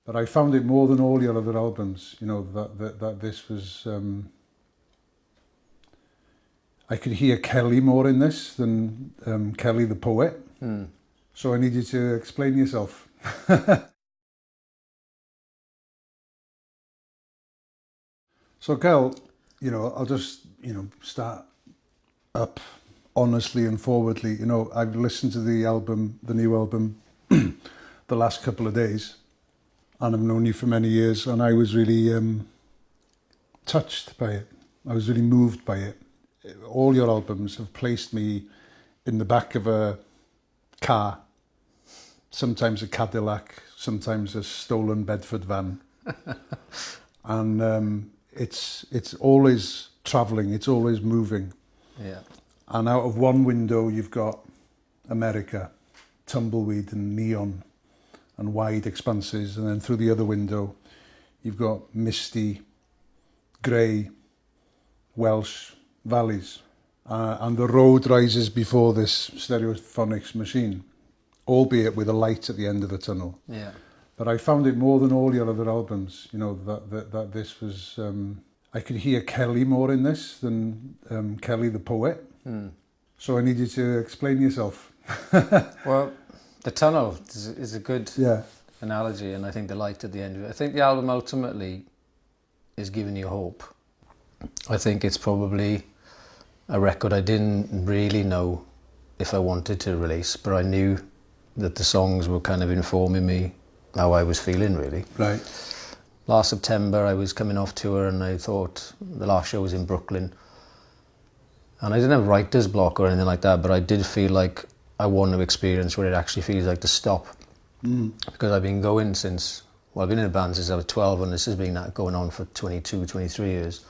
But I found it more than all your other albums, you know, that this was... I could hear Kelly more in this than Kelly the poet. So I need you to explain yourself. So, Kel, you know, I'll just, you know, start up honestly and forwardly. You know, I've listened to the album, the new album, the last couple of days, and I've known you for many years, and I was really touched by it. I was really moved by it. All your albums have placed me in the back of a car, sometimes a Cadillac, sometimes a stolen Bedford van. And it's always travelling, it's always moving. Yeah. And out of one window you've got America, tumbleweed and neon and wide expanses, and then through the other window you've got misty, grey, Welsh valleys. And the road rises before this Stereophonics machine, albeit with a light at the end of the tunnel. Yeah. But I found it more than all your other albums, you know, that this was... I could hear Kelly more in this than Kelly the poet. So I need you to explain yourself. Well, the tunnel is a good analogy, and I think the light at the end of it. I think the album ultimately is giving you hope. I think it's probably a record I didn't really know if I wanted to release, but I knew that the songs were kind of informing me how I was feeling, really. Right. Last September I was coming off tour, and I thought, the last show was in Brooklyn, and I didn't have writer's block or anything like that, but I did feel like I want to experience what it actually feels like to stop. Because I've been going since, well, I've been in a band since I was 12, and this has been going on for 22, 23 years,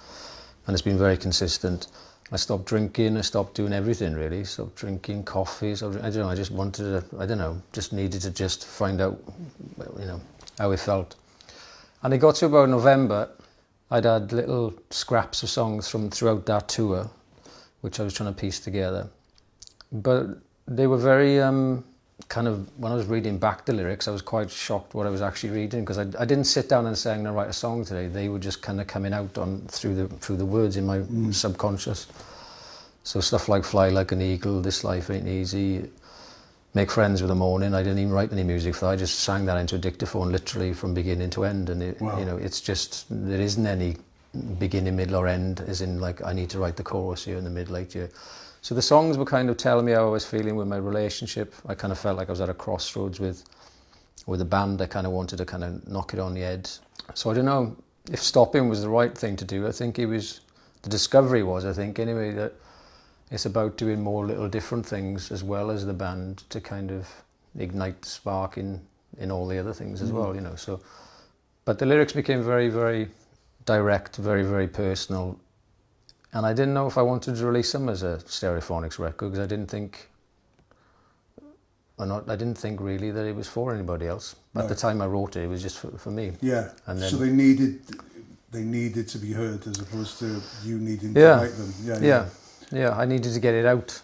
and it's been very consistent. I stopped drinking, I stopped doing everything really, stopped drinking coffee, I don't know, I just wanted to, I don't know, just needed to just find out, you know, how it felt. And it got to about November, I'd had little scraps of songs from throughout that tour, which I was trying to piece together. But they were very, kind of, when I was reading back the lyrics, I was quite shocked what I was actually reading, because I didn't sit down and say I'm going to write a song today. They were just kind of coming out through the words in my subconscious. So stuff like Fly Like an Eagle, This Life Ain't Easy, Make Friends with the Morning. I didn't even write any music for that. I just sang that into a dictaphone literally from beginning to end. And it, you know, it's just, there isn't any beginning, middle or end, as in like I need to write the chorus here in the mid-late year. So the songs were kind of telling me how I was feeling with my relationship. I kind of felt like I was at a crossroads with a band. I kind of wanted to kind of knock it on the head. So I don't know if stopping was the right thing to do. I think it was, the discovery was, I think anyway, that it's about doing more little different things as well as the band to kind of ignite the spark in all the other things as well, you know. So, but the lyrics became very, very direct, very, very personal. And I didn't know if I wanted to release them as a Stereophonics record, because I didn't think really that it was for anybody else. At the time I wrote it, it was just for me. Yeah. And then, so they needed to be heard as opposed to you needing to write them. Yeah. I needed to get it out.